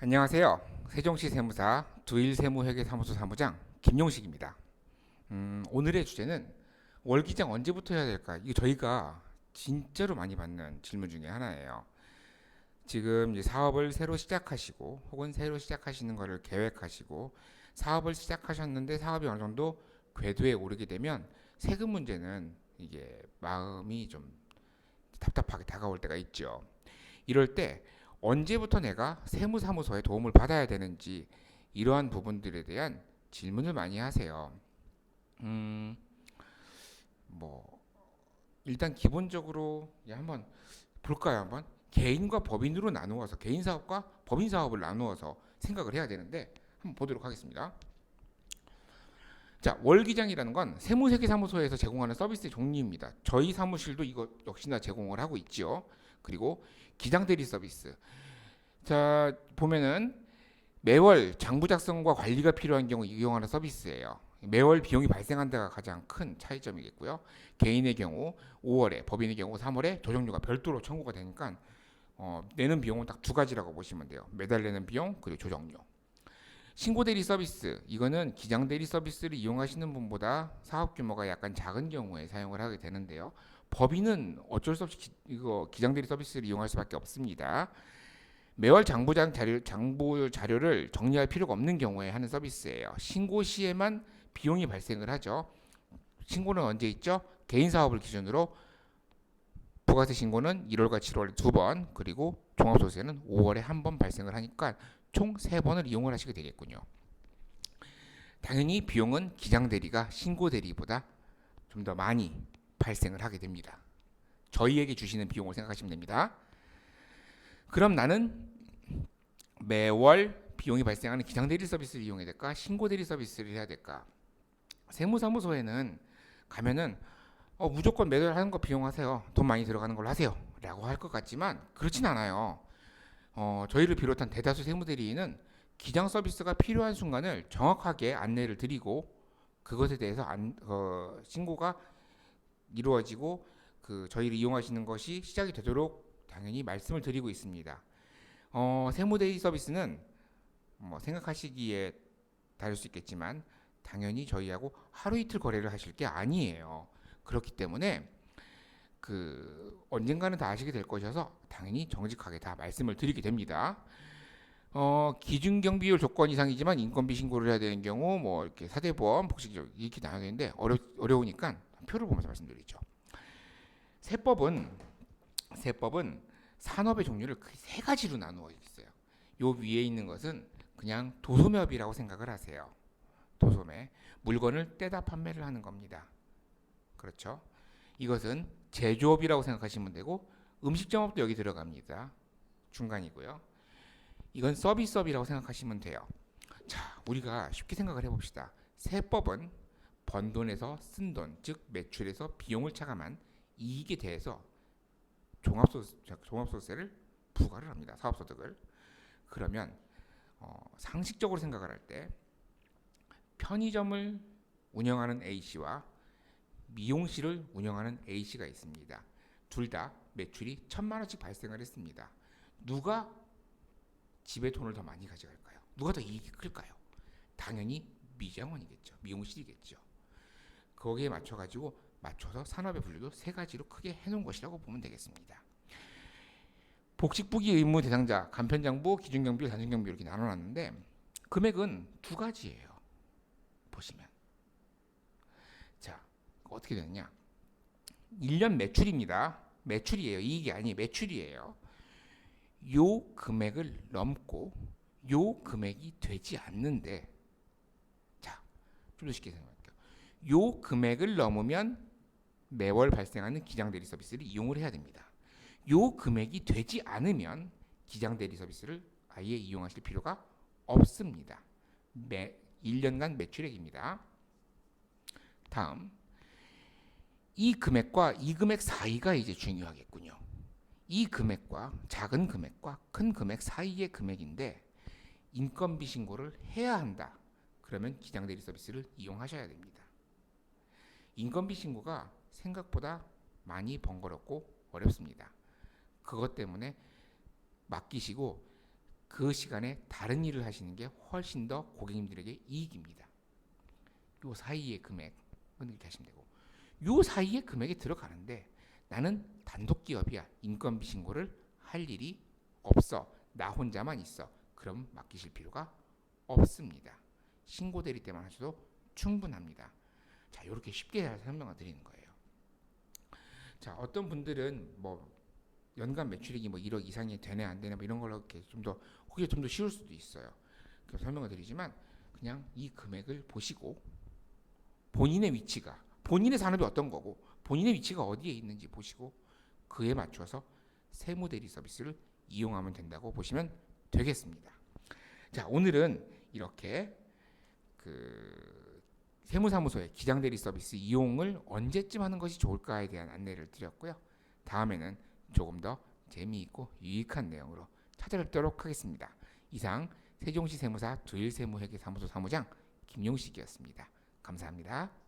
안녕하세요. 세종시 세무사 두일세무회계사무소 사무장 김용식입니다. 오늘의 주제는 월기장 언제부터 해야 될까? 이거 저희가 진짜로 많이 받는 질문 중에 하나예요. 지금 이제 사업을 새로 시작하시고 혹은 새로 시작하시는 것을 계획하시고 사업을 시작하셨는데 사업이 어느 정도 궤도에 오르게 되면 세금 문제는 이게 마음이 좀 답답하게 다가올 때가 있죠. 이럴 때 언제부터 내가 세무사무소의 도움을 받아야 되는지 이러한 부분들에 대한 질문을 많이 하세요. 음, 뭐 일단 기본적으로 한번 볼까요? 한번 개인과 법인으로 나누어서 개인 사업과 법인 사업을 나누어서 생각을 해야 되는데 한번 보도록 하겠습니다. 자, 월기장이라는 건 세무회계사무소에서 제공하는 서비스의 종류입니다. 저희 사무실도 이거 역시나 제공을 하고 있죠. 그리고 기장대리 서비스. 자, 보면은 매월 장부 작성과 관리가 필요한 경우 이용하는 서비스예요. 매월 비용이 발생한 데가 가장 큰 차이점이겠고요. 개인의 경우 5월에, 법인의 경우 3월에 조정료가 별도로 청구가 되니까 내는 비용은 딱 두 가지라고 보시면 돼요. 매달 내는 비용 그리고 조정료. 신고대리 서비스 이거는 기장대리 서비스를 이용하시는 분보다 사업 규모가 약간 작은 경우에 사용을 하게 되는데요. 법인은 어쩔 수 없이 이거 기장대리 서비스를 이용할 수밖에 없습니다. 매월 장부 자료를 정리할 필요가 없는 경우에 하는 서비스예요. 신고 시에만 비용이 발생을 하죠. 신고는 언제 있죠? 개인 사업을 기준으로 부가세 신고는 1월과 7월에 두 번, 그리고 종합소득세는 5월에 한 번 발생을 하니까 총 3번을 이용을 하시게 되겠군요. 당연히 비용은 기장 대리가 신고 대리보다 좀 더 많이 발생을 하게 됩니다. 저희에게 주시는 비용을 생각하시면 됩니다. 그럼 나는 매월 비용이 발생하는 기장 대리 서비스를 이용해야 될까? 신고 대리 서비스를 해야 될까? 세무사무소에는 가면은 무조건 매달 하는 거 비용하세요. 돈 많이 들어가는 걸로 하세요. 라고 할 것 같지만 그렇진 않아요. 저희를 비롯한 대다수 세무대리인은 기장 서비스가 필요한 순간을 정확하게 안내를 드리고 그것에 대해서 신고가 이루어지고 저희를 이용하시는 것이 시작이 되도록 당연히 말씀을 드리고 있습니다. 세무대리 서비스는 뭐 생각하시기에 다를 수 있겠지만 당연히 저희하고 하루 이틀 거래를 하실 게 아니에요. 그렇기 때문에 언젠가는 다 아시게 될 것이어서 당연히 정직하게 다 말씀을 드리게 됩니다. 기준 경비율 조건 이상이지만 인건비 신고를 해야 되는 경우 뭐 이렇게 사대보험, 복식적 이렇게 나눠야 되는데 어려우니까 표를 보면서 말씀드리죠. 세법은 산업의 종류를 크게 세 가지로 나누어 있어요. 요 위에 있는 것은 그냥 도소매업이라고 생각을 하세요. 도소매 물건을 떼다 판매를 하는 겁니다. 그렇죠? 이것은 제조업이라고 생각하시면 되고 음식점업도 여기 들어갑니다. 중간이고요. 이건 서비스업이라고 생각하시면 돼요. 자, 우리가 쉽게 생각을 해봅시다. 세법은 번 돈에서 쓴 돈, 즉 매출에서 비용을 차감한 이익에 대해서 종합소득세를 부과를 합니다. 사업소득을. 그러면 상식적으로 생각을 할 때 편의점을 운영하는 A씨와 미용실을 운영하는 A씨가 있습니다. 둘 다 매출이 1,000만 원씩 발생을 했습니다. 누가 집에 돈을 더 많이 가져갈까요? 누가 더 이익이 클까요? 당연히 미장원이겠죠. 미용실이겠죠. 거기에 맞춰서 산업의 분류도 세 가지로 크게 해놓은 것이라고 보면 되겠습니다. 복식부기 의무 대상자, 간편장부, 기준경비, 단순경비 이렇게 나눠놨는데 금액은 두 가지예요. 보시면 자 어떻게 되느냐? 1년 매출입니다. 매출이에요. 이익이 아니 매출이에요. 요 금액을 넘고 요 금액이 되지 않는데 자, 좀 더 쉽게 생각할게요. 요 금액을 넘으면 매월 발생하는 기장대리 서비스를 이용을 해야 됩니다. 요 금액이 되지 않으면 기장대리 서비스를 아예 이용하실 필요가 없습니다. 1년간 매출액입니다. 다음 이 금액과 이 금액 사이가 이제 중요하겠군요. 이 금액과 작은 금액과 큰 금액 사이의 금액인데 인건비 신고를 해야 한다. 그러면 기장대리 서비스를 이용하셔야 됩니다. 인건비 신고가 생각보다 많이 번거롭고 어렵습니다. 그것 때문에 맡기시고 그 시간에 다른 일을 하시는 게 훨씬 더 고객님들에게 이익입니다. 요 사이의 금액은 이렇게 하시면 되고, 요 사이의 금액이 들어가는데 나는 단독 기업이야. 인건비 신고를 할 일이 없어. 나 혼자만 있어. 그럼 맡기실 필요가 없습니다. 신고 대리 때만 하셔도 충분합니다. 자, 이렇게 쉽게 잘 설명을 드리는 거예요. 자, 어떤 분들은 뭐 연간 매출액이 뭐 1억 이상이 되네 안 되네 뭐 이런 걸로 이렇게 좀 더 그게 좀 더 쉬울 수도 있어요. 그래서 설명을 드리지만 그냥 이 금액을 보시고 본인의 위치가 본인의 산업이 어떤 거고 본인의 위치가 어디에 있는지 보시고 그에 맞춰서 세무 대리 서비스를 이용하면 된다고 보시면 되겠습니다. 자, 오늘은 이렇게 그 세무사무소의 기장대리 서비스 이용을 언제쯤 하는 것이 좋을까에 대한 안내를 드렸고요. 다음에는 조금 더 재미있고 유익한 내용으로 찾아뵙도록 하겠습니다. 이상 세종시 세무사 두일세무회계사무소 사무장 김용식이었습니다. 감사합니다.